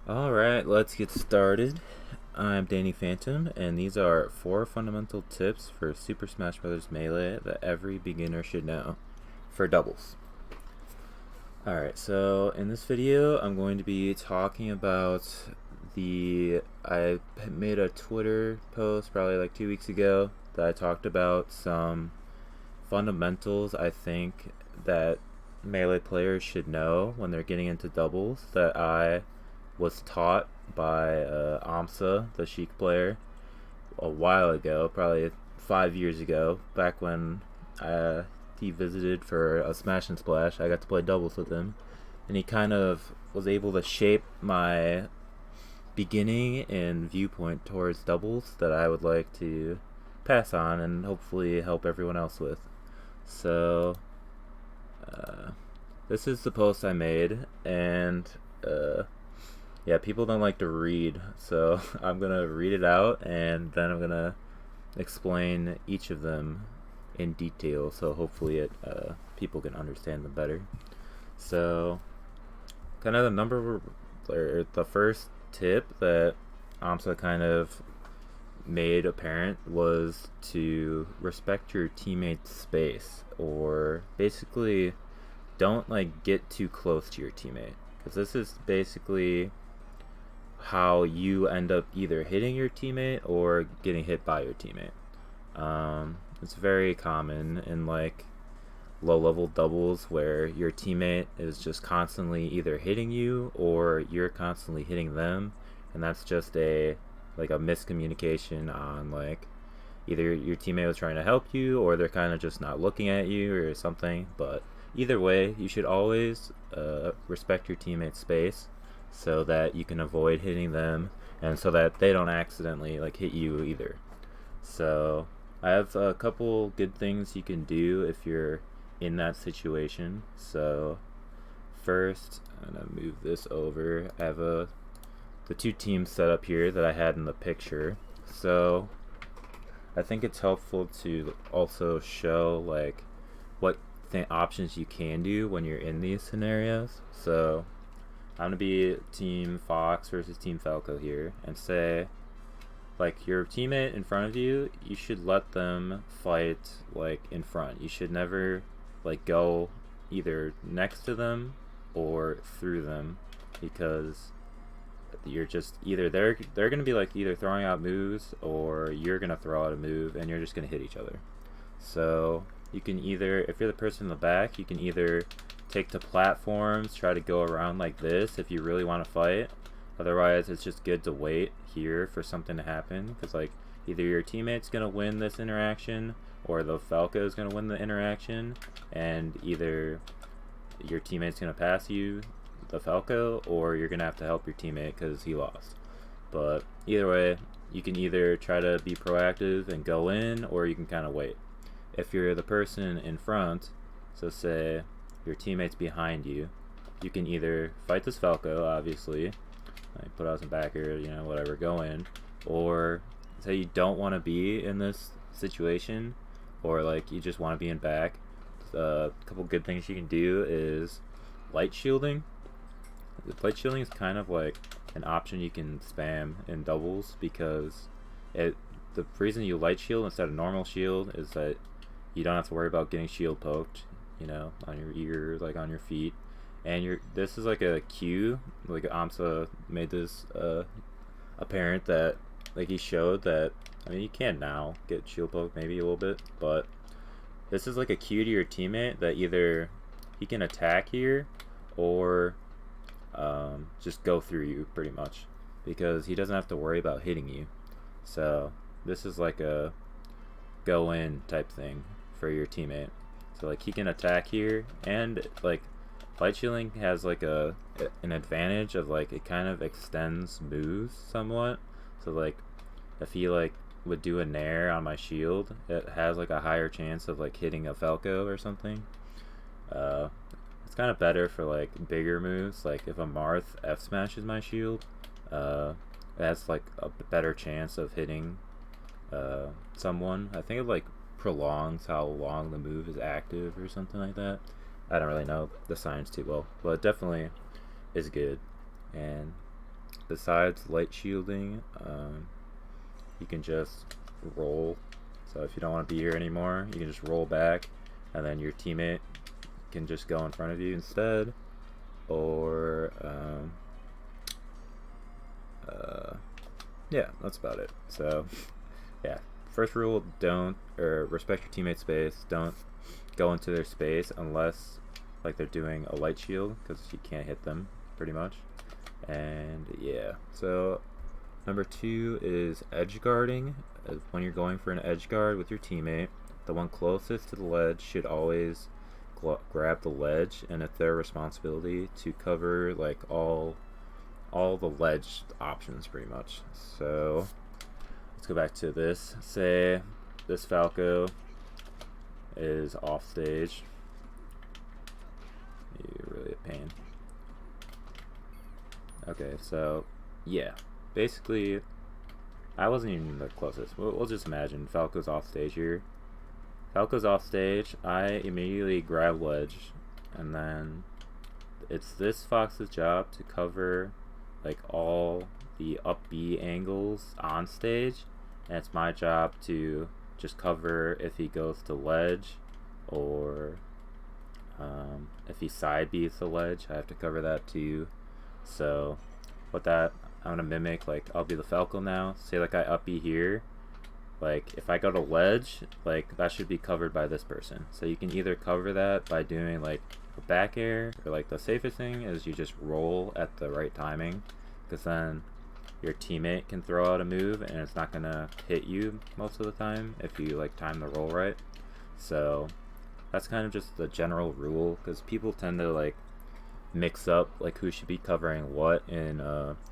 Alright, let's get started. I'm Danny Phantom, and these are 4 fundamental tips for Super Smash Bros. Melee that every beginner should know for doubles. Alright, so in this video, I'm going to be talking about I made a Twitter post probably like 2 weeks ago that I talked about some fundamentals I think that Melee players should know when they're getting into doubles that I was taught by Amsah, the Sheik player, a while ago, probably 5 years ago, back when he visited for a Smash and Splash. I got to play doubles with him, and he kind of was able to shape my beginning and viewpoint towards doubles that I would like to pass on and hopefully help everyone else with. So, this is the post I made, and yeah, people don't like to read, so I'm gonna read it out and then I'm gonna explain each of them in detail, so hopefully people can understand them better. So, kind of the first tip that Amsa kind of made apparent was to respect your teammate's space, or basically don't like get too close to your teammate, because this is basically how you end up either hitting your teammate or getting hit by your teammate. It's very common in like low-level doubles where your teammate is just constantly either hitting you or you're constantly hitting them, and that's just a miscommunication on like either your teammate was trying to help you or they're kind of just not looking at you or something. But either way, you should always respect your teammate's space so that you can avoid hitting them and so that they don't accidentally like hit you either. So I have a couple good things you can do if you're in that situation. So first, I'm gonna move this over. I have the two teams set up here that I had in the picture. So I think it's helpful to also show like what options you can do when you're in these scenarios. So I'm gonna be Team Fox versus Team Falco here, and say like your teammate in front of you, you should let them fight like in front. You should never like go either next to them or through them, because you're just either they're gonna be like either throwing out moves or you're gonna throw out a move and you're just gonna hit each other. So you can either, if you're the person in the back, you can either take to platforms, try to go around like this if you really want to fight. Otherwise, it's just good to wait here for something to happen, because like either your teammate's gonna win this interaction or the Falco is gonna win the interaction, and either your teammate's gonna pass you the Falco or you're gonna have to help your teammate because he lost. But either way, you can either try to be proactive and go in, or you can kind of wait. If you're the person in front, so say your teammate's behind you, you can either fight this Falco, obviously, like put out some backer, whatever, go in, or say you don't want to be in this situation, or like you just want to be in back. A couple good things you can do is light shielding. Light shielding is kind of like an option you can spam in doubles, because the reason you light shield instead of normal shield is that you don't have to worry about getting shield poked, on your ears, like on your feet. And this is like a cue, like Amsa made this apparent, that like he showed that, I mean, you can now get shield poked maybe a little bit, but this is like a cue to your teammate that either he can attack here or just go through you pretty much, because he doesn't have to worry about hitting you. So this is like a go in type thing for your teammate. So like he can attack here, and like light shielding has like an advantage of like it kind of extends moves somewhat. So like if he like would do a nair on my shield, it has like a higher chance of like hitting a Falco or something. It's kind of better for like bigger moves. Like if a Marth F smashes my shield, it has like a better chance of hitting someone. I think it like prolongs how long the move is active or something like that. I don't really know the science too well, but it definitely is good. And besides light shielding, you can just roll. So if you don't want to be here anymore, you can just roll back, and then your teammate can just go in front of you instead. Or yeah, that's about it. So yeah, first rule: respect your teammate's space. Don't go into their space unless like they're doing a light shield, because you can't hit them pretty much. And yeah, so number 2 is edge guarding. When you're going for an edge guard with your teammate, the one closest to the ledge should always grab the ledge, and it's their responsibility to cover like all the ledge options pretty much. So let's go back to this. Say this Falco is off stage. You're really a pain. Okay, so yeah, basically I wasn't even the closest. We'll just imagine Falco's off stage here. Falco's off stage, I immediately grab ledge, and then it's this Fox's job to cover like all the up B angles on stage, and it's my job to just cover if he goes to ledge, or if he side B's the ledge, I have to cover that too. So with that, I'm gonna mimic, like I'll be the Falco now. Say like I up B here, like if I go to ledge, like that should be covered by this person. So you can either cover that by doing like a back air, or like the safest thing is you just roll at the right timing, because then your teammate can throw out a move and it's not gonna hit you most of the time if you like time the roll right. So that's kind of just the general rule, because people tend to like mix up like who should be covering what in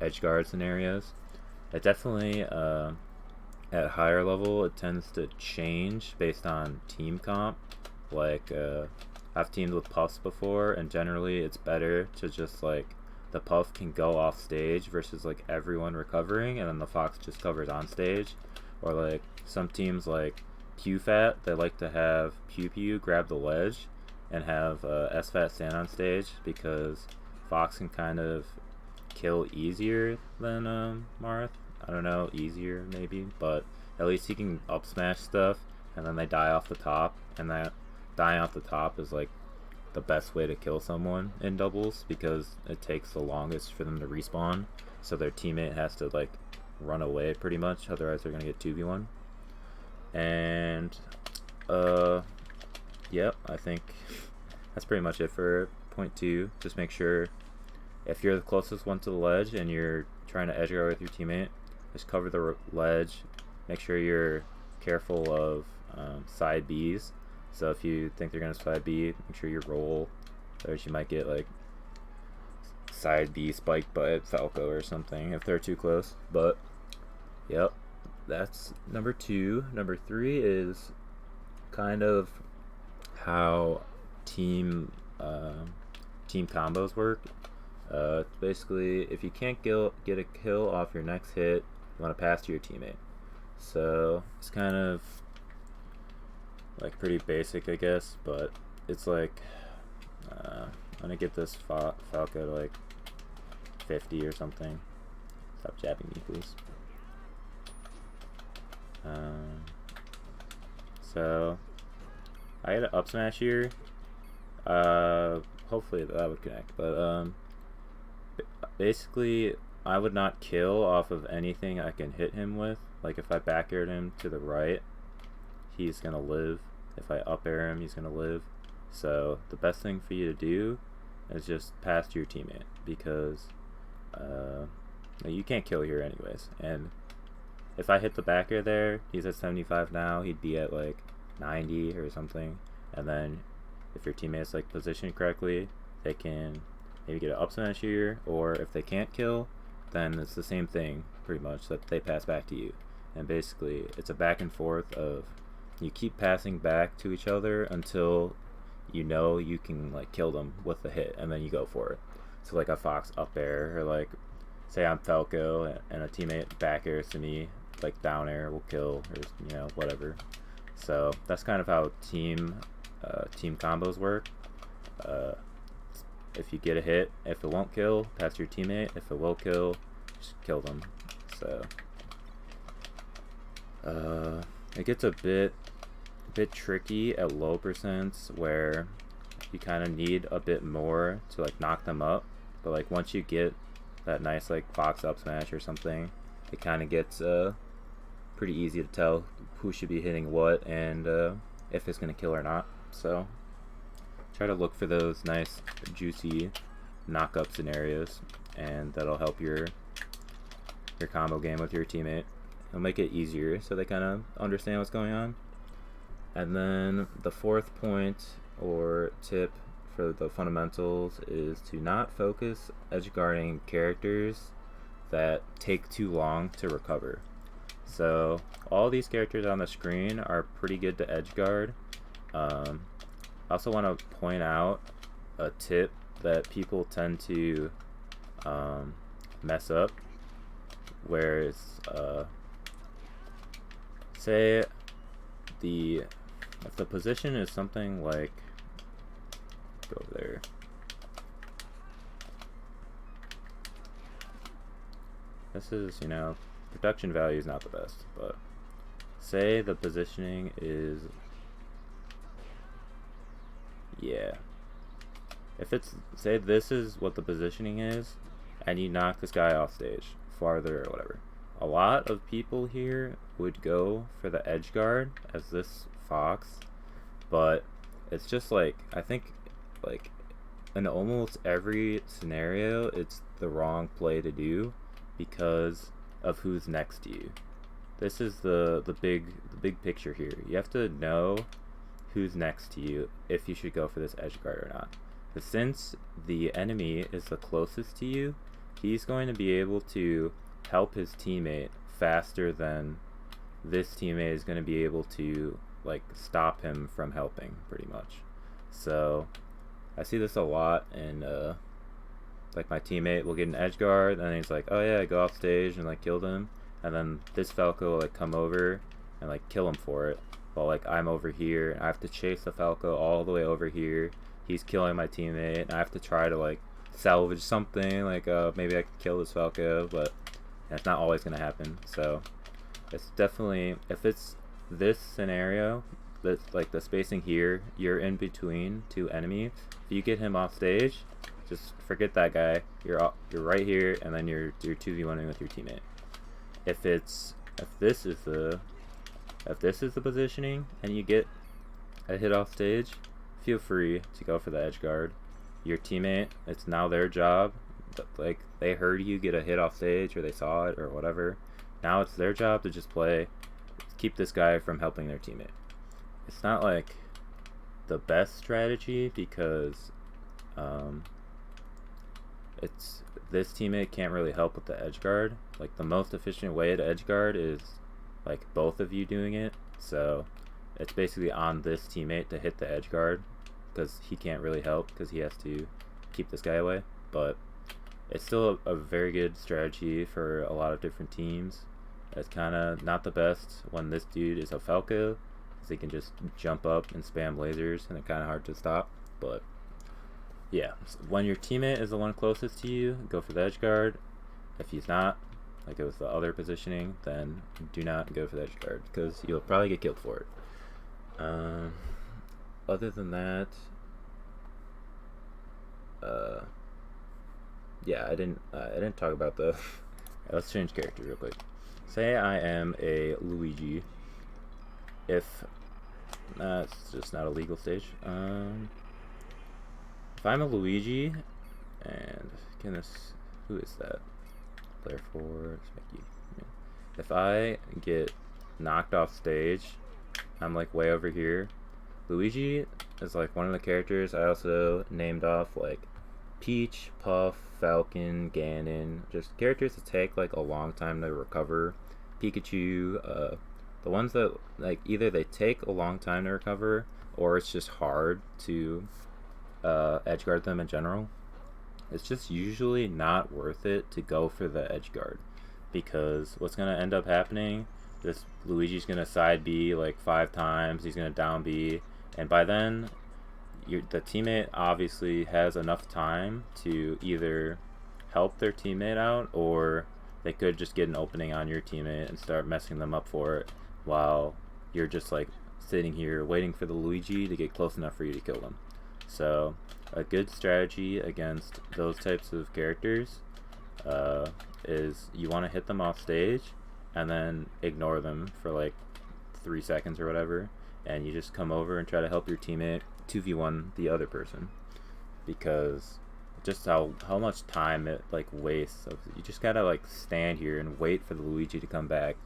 edge guard scenarios. It definitely at higher level it tends to change based on team comp. Like I've teamed with puffs before, and generally it's better to just like the puff can go off stage versus like everyone recovering, and then the Fox just covers on stage. Or like some teams like PewFat, they like to have Pew grab the ledge and have SFAT stand on stage, because Fox can kind of kill easier than Marth. I don't know, easier maybe, but at least he can up smash stuff, and then they die off the top, and that dying off the top is like the best way to kill someone in doubles, because it takes the longest for them to respawn, so their teammate has to like run away pretty much, otherwise they're gonna get 2v1. And yep, I think that's pretty much it for point 2. Just make sure if you're the closest one to the ledge and you're trying to edge guard with your teammate, just cover the ledge. Make sure you're careful of side Bs. So if you think they're gonna side B, make sure you roll, or you might get like side B spiked by Falco or something if they're too close. But yep, that's number 2. Number 3 is kind of how team combos work. Basically, if you can't get a kill off your next hit, you want to pass to your teammate. So it's kind of like pretty basic, I guess, but it's like I'm gonna get this Falco to like 50 or something. Stop jabbing me, please. So I had an up smash here. Hopefully that would connect, but basically I would not kill off of anything I can hit him with. Like if I back aired him to the right, he's gonna live. If I up air him, he's gonna live. So the best thing for you to do is just pass to your teammate, because you can't kill here anyways. And if I hit the back air there, he's at 75 now, he'd be at like 90 or something. And then if your teammate's like positioned correctly, they can maybe get an up smash here, or if they can't kill, then it's the same thing pretty much, that they pass back to you. And basically it's a back and forth of you keep passing back to each other until you know you can like kill them with the hit, and then you go for it. So like a Fox up air, or like say I'm Falco and a teammate back airs to me, like down air will kill, or whatever. So that's kind of how team combos work. If you get a hit, if it won't kill, pass your teammate. If it will kill, just kill them. So it gets a bit tricky at low percents where you kind of need a bit more to like knock them up, but like once you get that nice like box up smash or something, it kind of gets pretty easy to tell who should be hitting what and if it's gonna kill or not. So try to look for those nice juicy knock up scenarios, and that'll help your combo game with your teammate. It'll make it easier so they kind of understand what's going on. And then the fourth point or tip for the fundamentals is to not focus edge guarding characters that take too long to recover. So all these characters on the screen are pretty good to edge guard. I also want to point out a tip that people tend to mess up, where it's say if the position is something like, go over there, this is, you know, production value is not the best, but say the positioning is, yeah, if it's, say this is what the positioning is and you knock this guy off stage farther or whatever, a lot of people here would go for the edge guard as this fox, but it's just like, I think like in almost every scenario it's the wrong play to do because of who's next to you. This is the big picture here. You have to know who's next to you if you should go for this edge guard or not. But since the enemy is the closest to you, he's going to be able to help his teammate faster than this teammate is going to be able to like stop him from helping, pretty much. So I see this a lot, and like my teammate will get an edge guard and he's like, oh yeah, go off stage and like kill them, and then this Falco will like come over and like kill him for it, while like I'm over here and I have to chase the Falco all the way over here. He's killing my teammate and I have to try to like salvage something, like maybe I can kill this Falco, but that's not always gonna happen. So it's definitely, if it's this scenario, that's like the spacing here, you're in between two enemies, if you get him off stage, just forget that guy. You're right here, and then you're 2v1ing with your teammate. If this is the positioning and you get a hit off stage, feel free to go for the edge guard. Your teammate, it's now their job. Like, they heard you get a hit off stage, or they saw it, or whatever. Now it's their job to just keep this guy from helping their teammate. It's not like the best strategy because this teammate can't really help with the edge guard. Like, the most efficient way to edge guard is like both of you doing it. So it's basically on this teammate to hit the edge guard because he can't really help because he has to keep this guy away. But it's still a very good strategy for a lot of different teams. It's kind of not the best when this dude is a Falco, because he can just jump up and spam lasers and it's kind of hard to stop. But yeah, so when your teammate is the one closest to you, go for the edge guard. If he's not, like it was the other positioning, then do not go for the edge guard because you'll probably get killed for it. Other than that, yeah, I didn't talk about the let's change character real quick. Say I am a Luigi. If it's just not a legal stage. If I'm a Luigi, and who is that? Player 4, Smicky. If I get knocked off stage, I'm like way over here. Luigi is like one of the characters I also named off, like Peach, Puff, Falcon, Ganon, just characters that take like a long time to recover. Pikachu, the ones that like either they take a long time to recover or it's just hard to edge guard them in general. It's just usually not worth it to go for the edge guard, because what's gonna end up happening, this Luigi's gonna side B like 5 times, he's gonna down B, and by then the teammate obviously has enough time to either help their teammate out or they could just get an opening on your teammate and start messing them up for it, while you're just like sitting here waiting for the Luigi to get close enough for you to kill them. So a good strategy against those types of characters is you want to hit them off stage and then ignore them for like 3 seconds or whatever, and you just come over and try to help your teammate 2v1 the other person, because just how much time it like wastes. You just gotta like stand here and wait for the Luigi to come back,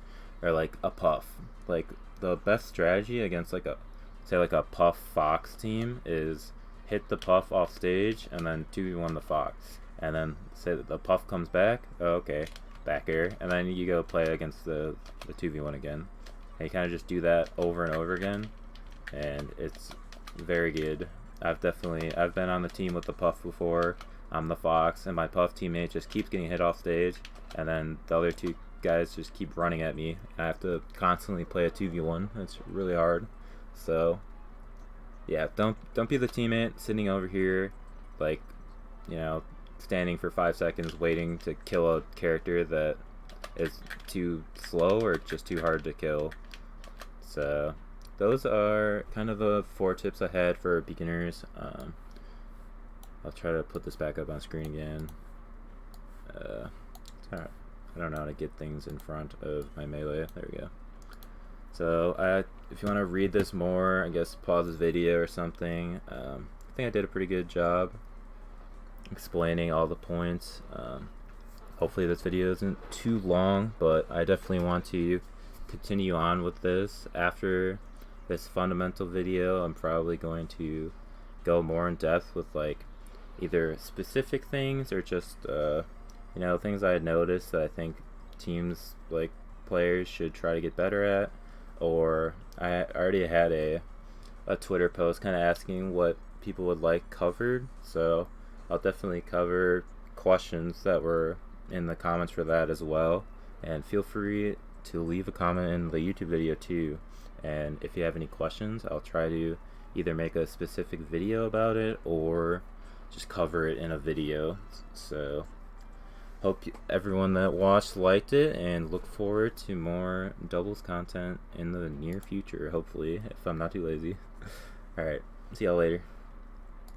or like a Puff. Like the best strategy against like a, say like a Puff Fox team is hit the Puff off stage and then 2v1 the Fox, and then say that the Puff comes back. Oh, okay, back air, and then you go play against the 2v1 again. And you kind of just do that over and over again, and it's very good. I've been on the team with the Puff before. I'm the Fox, and my Puff teammate just keeps getting hit off stage, and then the other two guys just keep running at me. I have to constantly play a 2v1. It's really hard. So yeah, don't be the teammate sitting over here, like, you know, standing for 5 seconds waiting to kill a character that is too slow or just too hard to kill. So those are kind of the 4 tips I had for beginners. I'll try to put this back up on screen again. I don't know how to get things in front of my melee. There we go. So if you want to read this more, I guess pause this video or something. I think I did a pretty good job explaining all the points. Hopefully this video isn't too long, but I definitely want to continue on with this. After this fundamental video, I'm probably going to go more in depth with like either specific things or just you know, things I had noticed that I think teams, like players, should try to get better at. Or I already had a Twitter post kind of asking what people would like covered, so I'll definitely cover questions that were in the comments for that as well. And feel free to leave a comment in the YouTube video too, and if you have any questions, I'll try to either make a specific video about it or just cover it in a video. So hope everyone that watched liked it, and look forward to more doubles content in the near future, hopefully, if I'm not too lazy. Alright, see y'all later.